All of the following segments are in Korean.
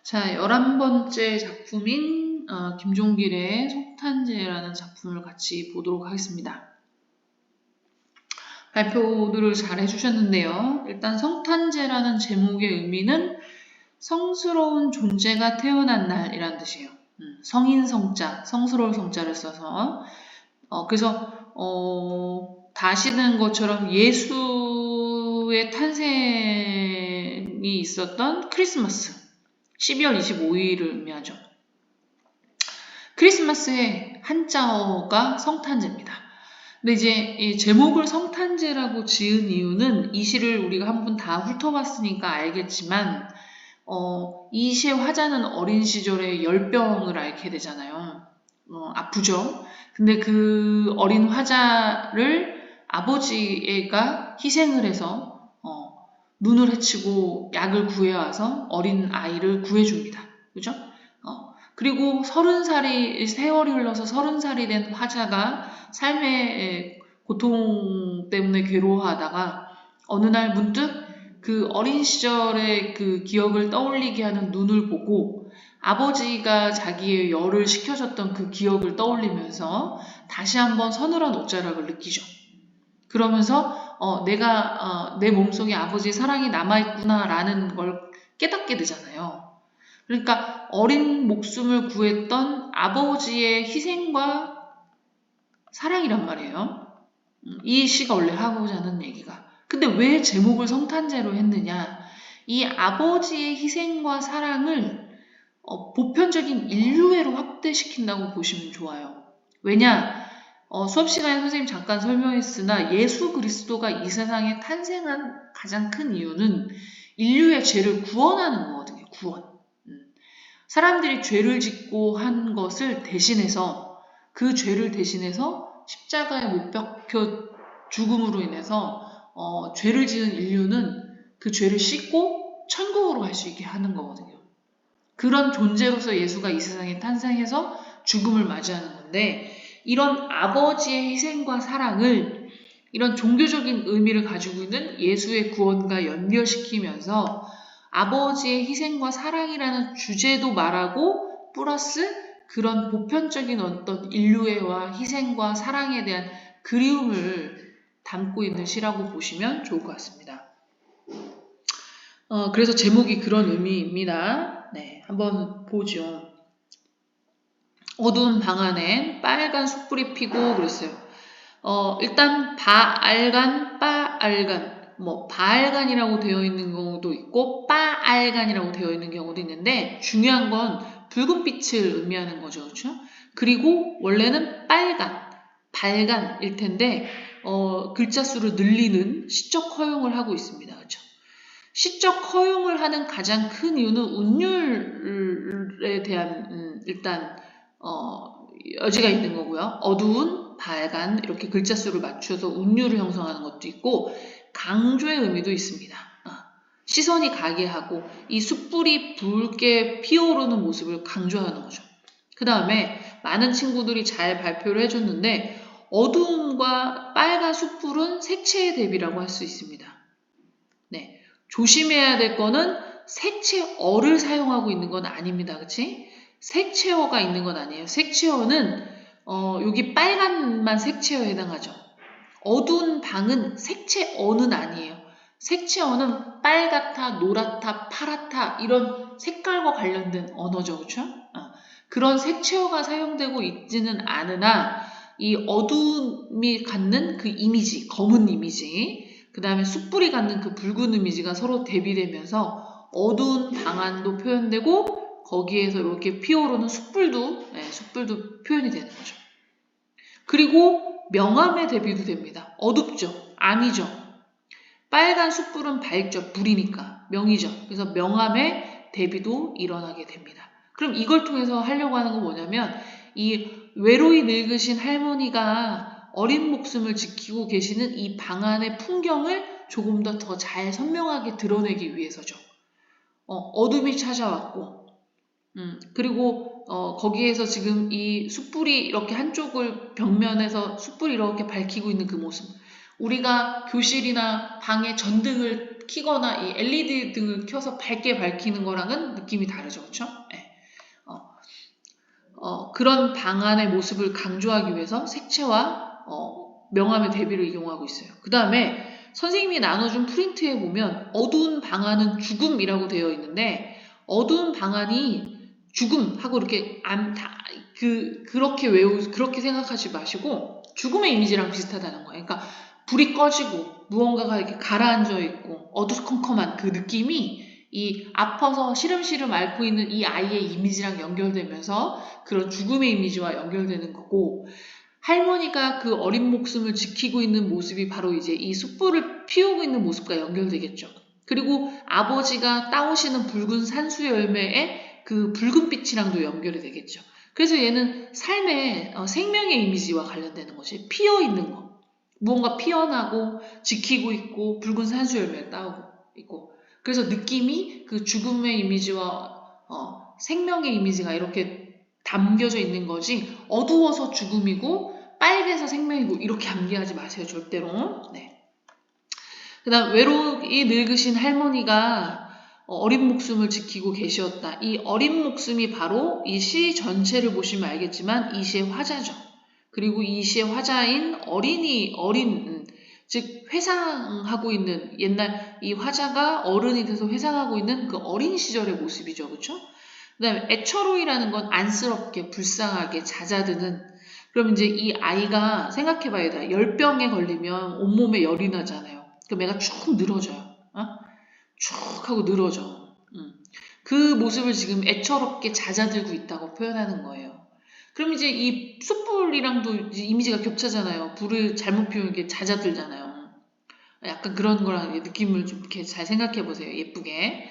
자, 11번째 작품인 김종길의 속탄제라는 작품을 같이 보도록 하겠습니다. 발표들을 잘 해주셨는데요. 일단 성탄제라는 제목의 의미는 성스러운 존재가 태어난 날이란 뜻이에요. 성인 성자, 성스러울 성자를 써서 그래서 다 아시는 것처럼 예수의 탄생이 있었던 크리스마스 12월 25일을 의미하죠. 크리스마스의 한자어가 성탄제입니다. 근데 이제 이 제목을 성탄제라고 지은 이유는 이 시를 우리가 한번 다 훑어봤으니까 알겠지만 이 시의 화자는 어린 시절에 열병을 앓게 되잖아요. 아프죠. 근데 그 어린 화자를 아버지가 희생을 해서 눈을 헤치고 약을 구해와서 어린 아이를 구해줍니다. 그죠? 그리고 30살이, 세월이 흘러서 30살이 된 화자가 삶의 고통 때문에 괴로워하다가 어느 날 문득 그 어린 시절의 그 기억을 떠올리게 하는 눈을 보고 아버지가 자기의 열을 식혀줬던 그 기억을 떠올리면서 다시 한번 서늘한 옷자락을 느끼죠. 그러면서 내가 내 몸속에 아버지의 사랑이 남아있구나라는 걸 깨닫게 되잖아요. 그러니까 어린 목숨을 구했던 아버지의 희생과 사랑이란 말이에요. 이 시가 원래 하고자 하는 얘기가. 근데 왜 제목을 성탄제로 했느냐? 이 아버지의 희생과 사랑을 보편적인 인류애로 확대시킨다고 보시면 좋아요. 왜냐? 수업 시간에 선생님 잠깐 설명했으나 예수 그리스도가 이 세상에 탄생한 가장 큰 이유는 인류의 죄를 구원하는 거거든요. 구원. 사람들이 죄를 짓고 한 것을 대신해서 그 죄를 대신해서 십자가에 못 박혀 죽음으로 인해서 죄를 지은 인류는 그 죄를 씻고 천국으로 갈 수 있게 하는 거거든요. 그런 존재로서 예수가 이 세상에 탄생해서 죽음을 맞이하는 건데 이런 아버지의 희생과 사랑을 이런 종교적인 의미를 가지고 있는 예수의 구원과 연결시키면서 아버지의 희생과 사랑이라는 주제도 말하고 플러스 그런 보편적인 어떤 인류애와 희생과 사랑에 대한 그리움을 담고 있는 시라고 보시면 좋을 것 같습니다. 그래서 제목이 그런 의미입니다. 네, 한번 보죠. 어두운 방 안에 빨간 숯불이 피고 그랬어요. 일단 바알간, 빠알간, 바알간이라고 되어 있는 경우도 있고 빠알간이라고 되어 있는 경우도 있는데 중요한 건 붉은빛을 의미하는 거죠. 그렇죠? 그리고 원래는 빨간, 발간일 텐데 글자 수를 늘리는 시적 허용을 하고 있습니다. 그렇죠? 시적 허용을 하는 가장 큰 이유는 운율에 대한 일단 여지가 있는 거고요. 어두운, 발간 이렇게 글자 수를 맞춰서 운율을 형성하는 것도 있고 강조의 의미도 있습니다. 시선이 가게 하고 이 숯불이 붉게 피어오르는 모습을 강조하는 거죠. 그 다음에 많은 친구들이 잘 발표를 해줬는데 어두움과 빨간 숯불은 색채의 대비라고 할 수 있습니다. 네, 조심해야 될 거는 색채어를 사용하고 있는 건 아닙니다. 그치? 색채어가 있는 건 아니에요. 색채어는 여기 빨간만 색채어에 해당하죠. 어두운 방은 색채어는 아니에요. 색채어는 빨갛다, 노랗다, 파랗다 이런 색깔과 관련된 언어죠. 그렇죠? 그런 색채어가 사용되고 있지는 않으나 이 어두움이 갖는 그 이미지, 검은 이미지 그 다음에 숯불이 갖는 그 붉은 이미지가 서로 대비되면서 어두운 방안도 표현되고 거기에서 이렇게 피어오르는 숯불도 표현이 되는 거죠. 그리고 명암의 대비도 됩니다. 어둡죠. 암이죠. 빨간 숯불은 밝죠. 불이니까. 명이죠. 그래서 명암의 대비도 일어나게 됩니다. 그럼 이걸 통해서 하려고 하는 건 뭐냐면 이 외로이 늙으신 할머니가 어린 목숨을 지키고 계시는 이 방 안의 풍경을 조금 더 잘 선명하게 드러내기 위해서죠. 어둠이 찾아왔고 그리고 거기에서 지금 이 숯불이 이렇게 한쪽을 벽면에서 숯불이 이렇게 밝히고 있는 그 모습 우리가 교실이나 방에 전등을 켜거나 이 LED 등을 켜서 밝게 밝히는 거랑은 느낌이 다르죠. 그렇죠? 네. 그런 방안의 모습을 강조하기 위해서 색채와 명암의 대비를 이용하고 있어요. 그 다음에 선생님이 나눠준 프린트에 보면 어두운 방안은 죽음이라고 되어 있는데 어두운 방안이 죽음하고 이렇게 그렇게 생각하지 마시고 죽음의 이미지랑 비슷하다는 거예요. 그러니까 불이 꺼지고 무언가가 이렇게 가라앉아 있고 어두컴컴한 그 느낌이 이 아파서 시름시름 앓고 있는 이 아이의 이미지랑 연결되면서 그런 죽음의 이미지와 연결되는 거고 할머니가 그 어린 목숨을 지키고 있는 모습이 바로 이제 이 숯불을 피우고 있는 모습과 연결되겠죠. 그리고 아버지가 따오시는 붉은 산수 열매의 그 붉은 빛이랑도 연결이 되겠죠. 그래서 얘는 삶의 생명의 이미지와 관련되는 것이 피어있는 거. 무언가 피어나고 지키고 있고 붉은 산수 열매를 따오고 있고 그래서 느낌이 그 죽음의 이미지와 생명의 이미지가 이렇게 담겨져 있는 거지 어두워서 죽음이고 빨개서 생명이고 이렇게 암기하지 마세요. 절대로. 네. 그 다음 외로이 늙으신 할머니가 어린 목숨을 지키고 계시었다. 이 어린 목숨이 바로 이 시 전체를 보시면 알겠지만 이 시의 화자죠. 그리고 이 시의 화자인 즉 회상하고 있는 옛날 이 화자가 어른이 돼서 회상하고 있는 그 어린 시절의 모습이죠. 그렇죠? 그 다음에 애처로이라는 건 안쓰럽게 불쌍하게 잦아드는 그럼 이제 이 아이가 생각해봐야 돼. 열병에 걸리면 온몸에 열이 나잖아요. 그럼 애가 쭉 늘어져요. 쭉 하고 늘어져. 그 모습을 지금 애처롭게 잦아들고 있다고 표현하는 거예요. 그럼 이제 이 숯불이랑도 이제 이미지가 겹쳐잖아요. 불을 잘못 피우는 게 잦아들잖아요. 약간 그런 거랑 느낌을 좀 이렇게 잘 생각해 보세요. 예쁘게.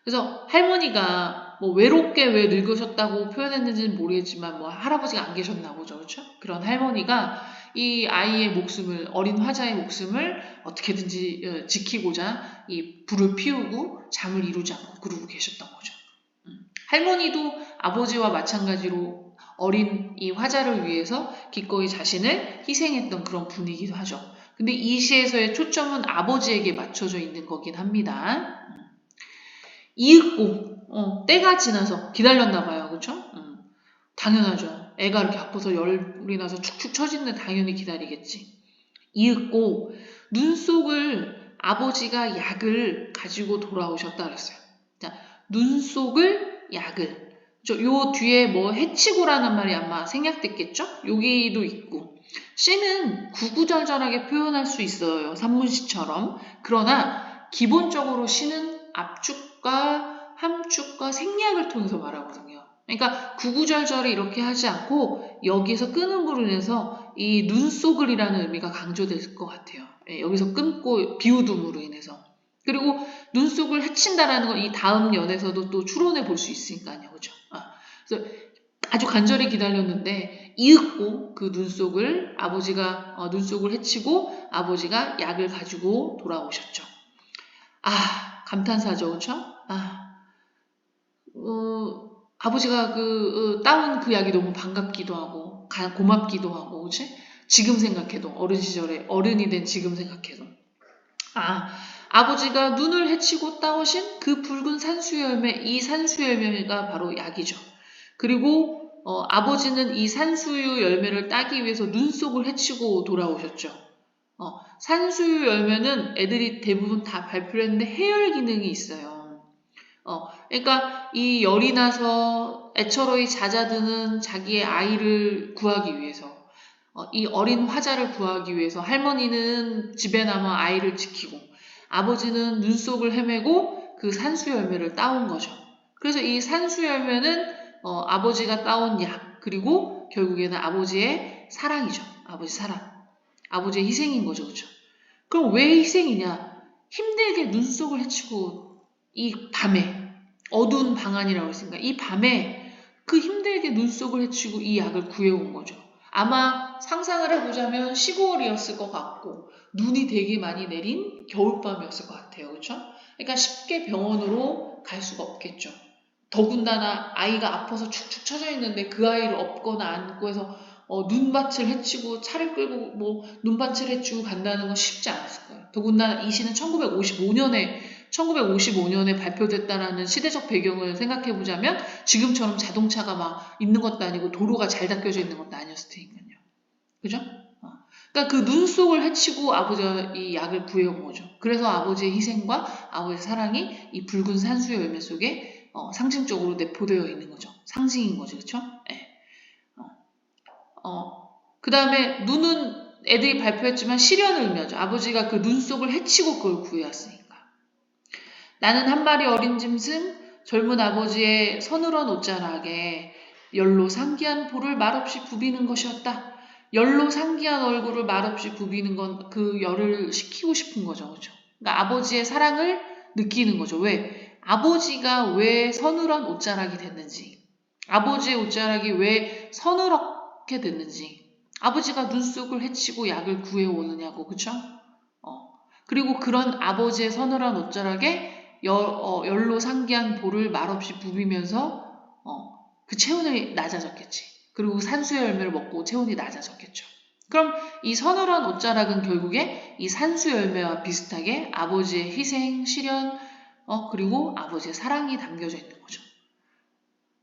그래서 할머니가 뭐 외롭게 왜 늙으셨다고 표현했는지는 모르겠지만 뭐 할아버지가 안 계셨나 보죠. 그렇죠? 그런 할머니가 이 아이의 목숨을 어린 화자의 목숨을 어떻게든지 지키고자 이 불을 피우고 잠을 이루지 않고 그러고 계셨던 거죠. 할머니도 아버지와 마찬가지로 어린 이 화자를 위해서 기꺼이 자신을 희생했던 그런 분이기도 하죠. 근데 이 시에서의 초점은 아버지에게 맞춰져 있는 거긴 합니다. 이윽고 때가 지나서 기다렸나 봐요. 그렇죠? 당연하죠. 애가 이렇게 아파서 열이 나서 축축 처지는데 당연히 기다리겠지. 이윽고 눈 속을 아버지가 약을 가지고 돌아오셨다 그랬어요. 자, 눈 속을 약을. 요 뒤에 뭐 해치고라는 말이 아마 생략됐겠죠? 여기도 있고. 시는 구구절절하게 표현할 수 있어요. 산문시처럼. 그러나 기본적으로 시는 압축과 함축과 생략을 통해서 말하거든요. 그러니까 구구절절히 이렇게 하지 않고 여기에서 끊음으로 인해서 이 눈 속을이라는 의미가 강조될 것 같아요. 여기서 끊고 비우둠으로 인해서. 그리고 눈 속을 헤친다라는 건 이 다음 연에서도 또 추론해 볼 수 있으니까요. 그죠? 그래서 아주 간절히 기다렸는데 이윽고 그 눈 속을 아버지가 눈 속을 헤치고 아버지가 약을 가지고 돌아오셨죠. 감탄사죠. 그렇죠? 아버지가 따온 그 약이 너무 반갑기도 하고 고맙기도 하고 그치? 지금 생각해도 어린 시절에 어른이 된 지금 생각해도 아버지가 눈을 헤치고 따오신 그 붉은 산수열매 이 산수열매가 바로 약이죠. 그리고 아버지는 이 산수유 열매를 따기 위해서 눈 속을 헤치고 돌아오셨죠. 산수유 열매는 애들이 대부분 다 발표를 했는데 해열 기능이 있어요. 그러니까 이 열이 나서 애처로이 잦아드는 자기의 아이를 구하기 위해서 이 어린 화자를 구하기 위해서 할머니는 집에 남아 아이를 지키고 아버지는 눈 속을 헤매고 그 산수 열매를 따온 거죠. 그래서 이 산수 열매는 아버지가 따온 약 그리고 결국에는 아버지의 사랑이죠. 아버지 사랑. 아버지의 희생인 거죠. 그렇죠? 그럼 왜 희생이냐? 힘들게 눈 속을 헤치고 이 밤에 어두운 방안이라고 했으니까 이 밤에 그 힘들게 눈 속을 헤치고 이 약을 구해온 거죠. 아마 상상을 해보자면 시골이었을 것 같고 눈이 되게 많이 내린 겨울밤이었을 것 같아요. 그렇죠? 그러니까 쉽게 병원으로 갈 수가 없겠죠. 더군다나 아이가 아파서 축축 처져 있는데 그 아이를 업거나 안고 해서 눈밭을 헤치고 차를 끌고 뭐 눈밭을 헤치고 간다는 건 쉽지 않았을 거예요. 더군다나 이 시는 1955년에 발표됐다라는 시대적 배경을 생각해 보자면 지금처럼 자동차가 막 있는 것도 아니고 도로가 잘 닦여져 있는 것도 아니었을 테니까요. 그죠? 그러니까 그 눈 속을 헤치고 아버지가 이 약을 구해온 거죠. 그래서 아버지의 희생과 아버지의 사랑이 이 붉은 산수의 열매 속에 상징적으로 내포되어 있는 거죠. 상징인 거죠. 그렇죠? 네. 그 다음에 눈은 애들이 발표했지만 시련을 의미하죠. 아버지가 그 눈 속을 헤치고 그걸 구해왔으니까. 나는 한 마리 어린 짐승, 젊은 아버지의 서늘한 옷자락에 열로 상기한 볼을 말없이 부비는 것이었다. 열로 상기한 얼굴을 말없이 부비는 건 그 열을 식히고 싶은 거죠. 그죠? 그러니까 아버지의 사랑을 느끼는 거죠. 왜? 아버지가 왜 서늘한 옷자락이 됐는지, 아버지의 옷자락이 왜 서늘하게 됐는지, 아버지가 눈 속을 헤치고 약을 구해오느냐고, 그쵸? 그리고 그런 아버지의 서늘한 옷자락에 열로 상기한 볼을 말없이 부비면서 그 체온이 낮아졌겠지. 그리고 산수의 열매를 먹고 체온이 낮아졌겠죠. 그럼 이 서늘한 옷자락은 결국에 이 산수 열매와 비슷하게 아버지의 희생, 시련, 그리고 아버지의 사랑이 담겨져 있는 거죠.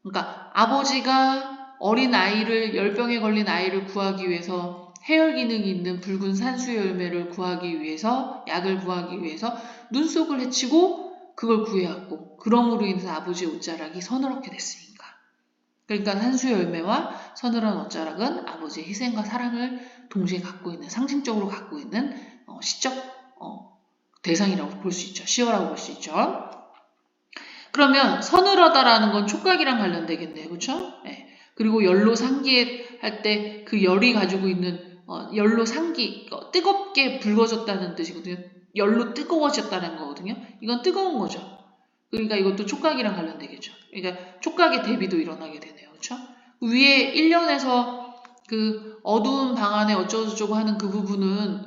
그러니까 아버지가 어린 아이를, 열병에 걸린 아이를 구하기 위해서 해열 기능이 있는 붉은 산수 열매를 구하기 위해서, 약을 구하기 위해서 눈 속을 헤치고 그걸 구해왔고, 그럼으로 인해서 아버지의 옷자락이 서늘하게 됐으니까. 그러니까 산수 열매와 서늘한 옷자락은 아버지의 희생과 사랑을 동시에 갖고 있는, 상징적으로 갖고 있는 시적 대상이라고 볼 수 있죠. 시어라고 볼 수 있죠. 그러면 서늘하다라는 건 촉각이랑 관련되겠네요. 그렇죠? 네. 그리고 열로 상기할 때 그 열이 가지고 있는 열로 상기, 뜨겁게 붉어졌다는 뜻이거든요. 열로 뜨거워졌다는 거거든요. 이건 뜨거운 거죠. 그러니까 이것도 촉각이랑 관련되겠죠. 그러니까 촉각의 대비도 일어나게 되네요. 그렇죠? 위에 1년에서 그 어두운 방 안에 어쩌고저쩌고 하는 그 부분은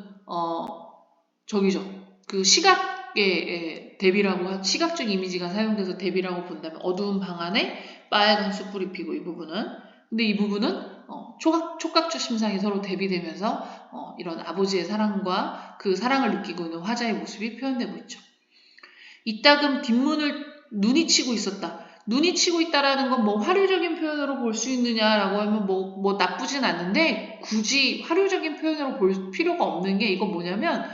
저기죠. 그 시각의 대비라고, 시각적 이미지가 사용돼서 대비라고 본다면 어두운 방 안에 빨간 숯불이 피고 이 부분은, 근데 이 부분은 촉각적 심상이 서로 대비되면서 이런 아버지의 사랑과 그 사랑을 느끼고 있는 화자의 모습이 표현되고 있죠. 이따금 뒷문을 눈이 치고 있었다. 눈이 치고 있다라는 건 뭐 화류적인 표현으로 볼 수 있느냐라고 하면 뭐 나쁘진 않은데 굳이 화류적인 표현으로 볼 필요가 없는 게 이건 뭐냐면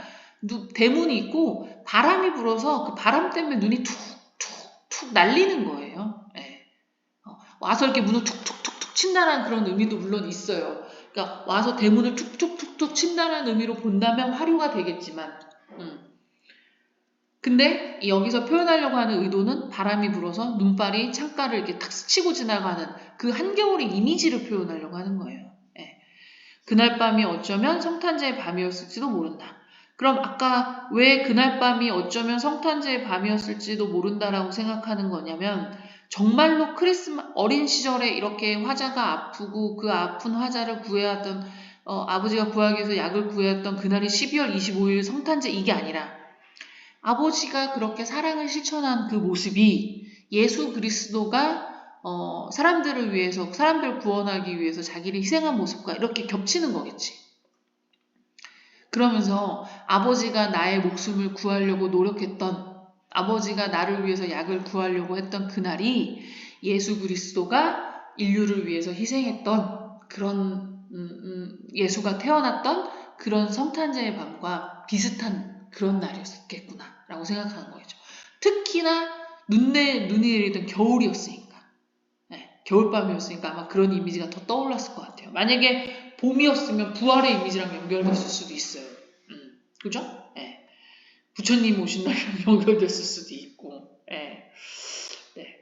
대문이 있고 바람이 불어서 그 바람 때문에 눈이 툭툭툭 날리는 거예요. 네. 와서 이렇게 문을 툭툭툭툭 친다는 그런 의미도 물론 있어요. 그러니까 와서 대문을 툭툭툭툭 친다는 의미로 본다면 화류가 되겠지만 근데 여기서 표현하려고 하는 의도는 바람이 불어서 눈발이 창가를 이렇게 탁 스치고 지나가는 그 한겨울의 이미지를 표현하려고 하는 거예요. 예. 그날 밤이 어쩌면 성탄제의 밤이었을지도 모른다. 그럼 아까 왜 그날 밤이 어쩌면 성탄제의 밤이었을지도 모른다라고 생각하는 거냐면 정말로 어린 시절에 이렇게 화자가 아프고 그 아픈 화자를 구해왔던 아버지가 구하기 위해서 약을 구해왔던 그날이 12월 25일 성탄제 이게 아니라 아버지가 그렇게 사랑을 실천한 그 모습이 예수 그리스도가 사람들을 위해서, 사람들을 구원하기 위해서 자기를 희생한 모습과 이렇게 겹치는 거겠지. 그러면서 아버지가 나의 목숨을 구하려고 노력했던, 아버지가 나를 위해서 약을 구하려고 했던 그날이 예수 그리스도가 인류를 위해서 희생했던 그런 예수가 태어났던 그런 성탄제의 밤과 비슷한 그런 날이었겠구나 라고 생각하는 거죠. 특히나 눈이 내리던 겨울이었으니까, 네, 겨울밤이었으니까 아마 그런 이미지가 더 떠올랐을 것 같아요. 만약에 봄이었으면 부활의 이미지랑 연결됐을 수도 있어요. 그죠? 네. 부처님 오신 날이랑 연결됐을 수도 있고. 네. 네.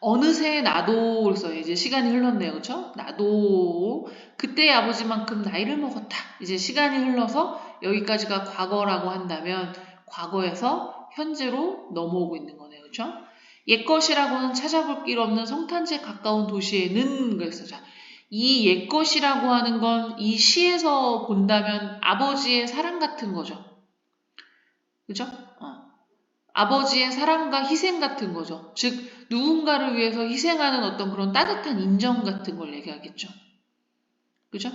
어느새 나도, 그래서 이제 시간이 흘렀네요. 그쵸? 나도 그때의 아버지만큼 나이를 먹었다. 이제 시간이 흘러서 여기까지가 과거라고 한다면 과거에서 현재로 넘어오고 있는 거네요. 그쵸? 옛것이라고는 찾아볼 길 없는 성탄제 가까운 도시에는, 그래서 자, 이 옛것이라고 하는 건 이 시에서 본다면 아버지의 사랑 같은 거죠. 그죠? 아버지의 사랑과 희생 같은 거죠. 즉 누군가를 위해서 희생하는 어떤 그런 따뜻한 인정 같은 걸 얘기하겠죠. 그죠?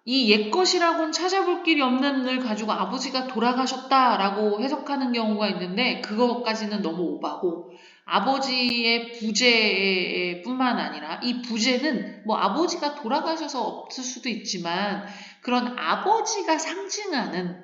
이 옛것이라고는 찾아볼 길이 없는 을 가지고 아버지가 돌아가셨다라고 해석하는 경우가 있는데 그것까지는 너무 오바고 아버지의 부재뿐만 아니라 이 부재는 뭐 아버지가 돌아가셔서 없을 수도 있지만 그런 아버지가 상징하는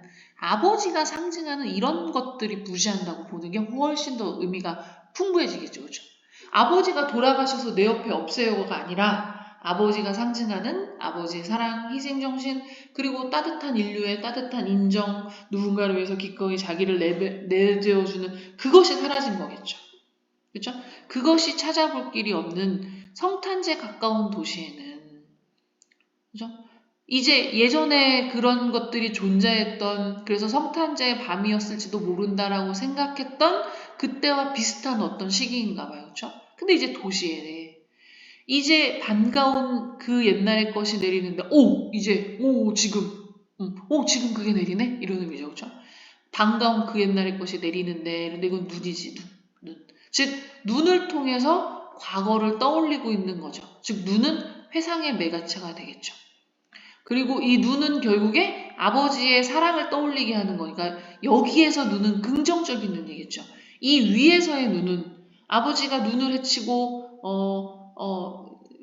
이런 것들이 무시한다고 보는 게 훨씬 더 의미가 풍부해지겠죠. 그렇죠? 아버지가 돌아가셔서 내 옆에 없어요가 아니라 아버지가 상징하는 아버지의 사랑, 희생정신, 그리고 따뜻한 인류의 따뜻한 인정, 누군가를 위해서 기꺼이 자기를 내재워주는 그것이 사라진 거겠죠. 그렇죠? 그것이 찾아볼 길이 없는 성탄제 가까운 도시에는 그렇죠? 이제 예전에 그런 것들이 존재했던 그래서 성탄제의 밤이었을지도 모른다라고 생각했던 그때와 비슷한 어떤 시기인가 봐요. 그렇죠? 근데 이제 도시에 이제 반가운 그 옛날의 것이 내리는데 지금 그게 내리네? 이런 의미죠. 그렇죠? 반가운 그 옛날의 것이 내리는데 근데 이건 눈이지 눈. 즉 눈을 통해서 과거를 떠올리고 있는 거죠. 즉 눈은 회상의 매개체가 되겠죠. 그리고 이 눈은 결국에 아버지의 사랑을 떠올리게 하는 거니까 여기에서 눈은 긍정적인 눈이겠죠. 이 위에서의 눈은 아버지가 눈을 헤치고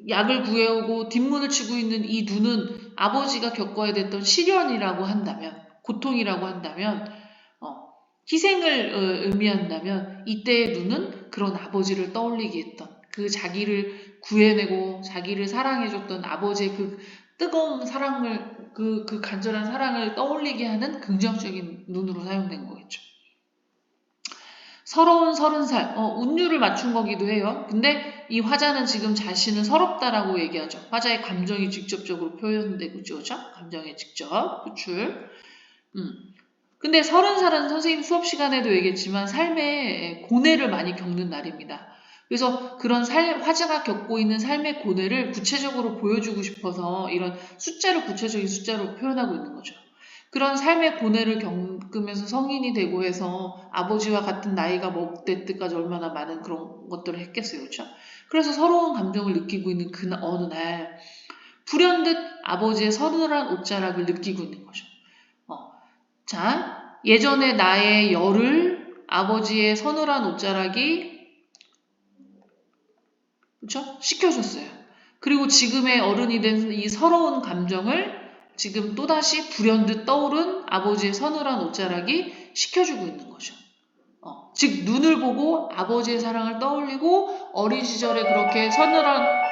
약을 구해오고 뒷문을 치고 있는 이 눈은 아버지가 겪어야 됐던 시련이라고 한다면 고통이라고 한다면 희생을 의미한다면 이때의 눈은 그런 아버지를 떠올리게 했던 그 자기를 구해내고 자기를 사랑해줬던 아버지의 그 뜨거운 사랑을 그 간절한 사랑을 떠올리게 하는 긍정적인 눈으로 사용된 거겠죠. 서러운 30살, 운율을 맞춘 거기도 해요. 근데 이 화자는 지금 자신은 서럽다라고 얘기하죠. 화자의 감정이 직접적으로 표현되고 있죠. 감정의 직접 표출. 근데 30살은 선생님 수업 시간에도 얘기했지만 삶의 고뇌를 많이 겪는 날입니다. 그래서 그런 화자가 겪고 있는 삶의 고뇌를 구체적으로 보여주고 싶어서 이런 구체적인 숫자로 표현하고 있는 거죠. 그런 삶의 고뇌를 겪으면서 성인이 되고 해서 아버지와 같은 나이가 먹을 때까지 얼마나 많은 그런 것들을 했겠어요. 그렇죠? 그래서 서러운 감정을 느끼고 있는 어느 날 불현듯 아버지의 서늘한 옷자락을 느끼고 있는 거죠. 자, 예전에 나의 열을 아버지의 서늘한 옷자락이 그렇죠? 식혀줬어요. 그리고 지금의 어른이 된 이 서러운 감정을 지금 또다시 불현듯 떠오른 아버지의 서늘한 옷자락이 식혀주고 있는 거죠. 즉 눈을 보고 아버지의 사랑을 떠올리고 어린 시절에 그렇게 서늘한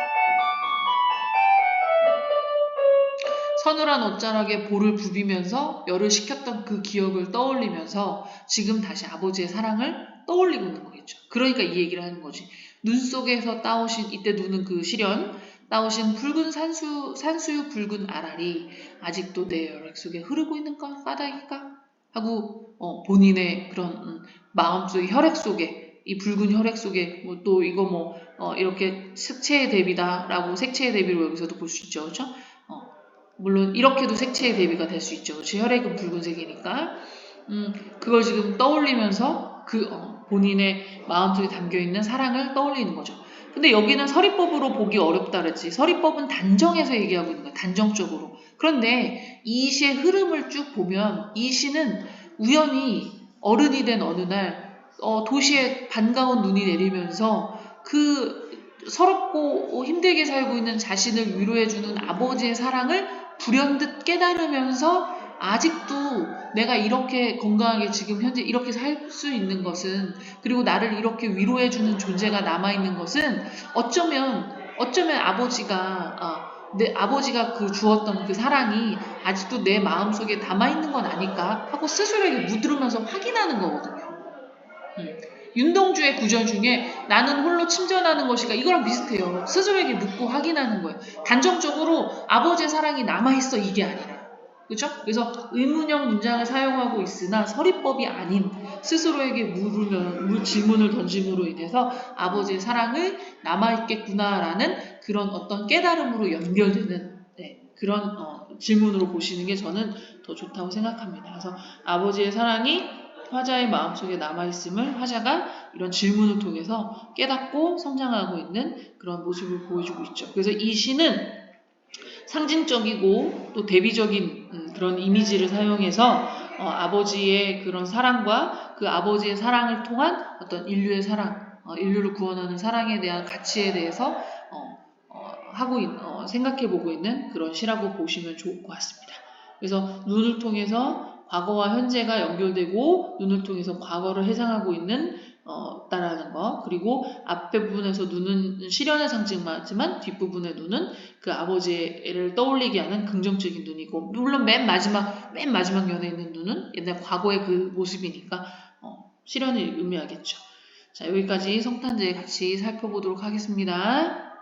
옷자락에 볼을 부비면서 열을 식혔던 그 기억을 떠올리면서 지금 다시 아버지의 사랑을 떠올리고 있는 거겠죠. 그러니까 이 얘기를 하는 거지. 눈 속에서 따오신 이때 눈은 그 시련 따오신 붉은 산수유 붉은 알알이 아직도 내 혈액 속에 흐르고 있는 까닭일까? 하고 본인의 그런 마음속의 혈액 속에 이 붉은 혈액 속에 또 이거 이렇게 색채의 대비다라고 색채의 대비로 여기서도 볼 수 있죠. 그렇죠? 물론 이렇게도 색채의 대비가 될 수 있죠. 제 혈액은 붉은색이니까 그걸 지금 떠올리면서 본인의 마음속에 담겨있는 사랑을 떠올리는 거죠. 근데 여기는 서리법으로 보기 어렵다 그랬지. 서리법은 단정해서 얘기하고 있는 거야. 단정적으로. 그런데 이 시의 흐름을 쭉 보면 이 시는 우연히 어른이 된 어느 날 도시에 반가운 눈이 내리면서 그 서럽고 힘들게 살고 있는 자신을 위로해주는 아버지의 사랑을 불현듯 깨달으면서 아직도 내가 이렇게 건강하게 지금 현재 이렇게 살 수 있는 것은 그리고 나를 이렇게 위로해주는 존재가 남아있는 것은 어쩌면 아버지가 그 주었던 그 사랑이 아직도 내 마음속에 남아있는 건 아닐까 하고 스스로에게 묻으면서 확인하는 거거든요. 윤동주의 구절 중에 나는 홀로 침전하는 것이가 이거랑 비슷해요. 스스로에게 묻고 확인하는 거예요. 단정적으로 아버지의 사랑이 남아있어 이게 아니라. 그렇죠? 그래서 의문형 문장을 사용하고 있으나 서리법이 아닌 스스로에게 질문을 던짐으로 인해서 아버지의 사랑을 남아있겠구나라는 그런 어떤 깨달음으로 연결되는 그런 질문으로 보시는 게 저는 더 좋다고 생각합니다. 그래서 아버지의 사랑이 화자의 마음속에 남아있음을 화자가 이런 질문을 통해서 깨닫고 성장하고 있는 그런 모습을 보여주고 있죠. 그래서 이 시는 상징적이고 또 대비적인 그런 이미지를 사용해서 아버지의 그런 사랑과 그 아버지의 사랑을 통한 어떤 인류의 사랑, 인류를 구원하는 사랑에 대한 가치에 대해서 생각해보고 있는 그런 시라고 보시면 좋을 것 같습니다. 그래서 눈을 통해서 과거와 현재가 연결되고 눈을 통해서 과거를 해상하고 있는 다라는 거. 그리고 앞에 부분에서 눈은 실현의 상징이지만 뒷부분의 눈은 그 아버지를 떠올리게 하는 긍정적인 눈이고, 물론 맨 마지막 면에 있는 눈은 옛날 과거의 그 모습이니까 실현을 의미하겠죠. 자, 여기까지 성탄절 같이 살펴보도록 하겠습니다.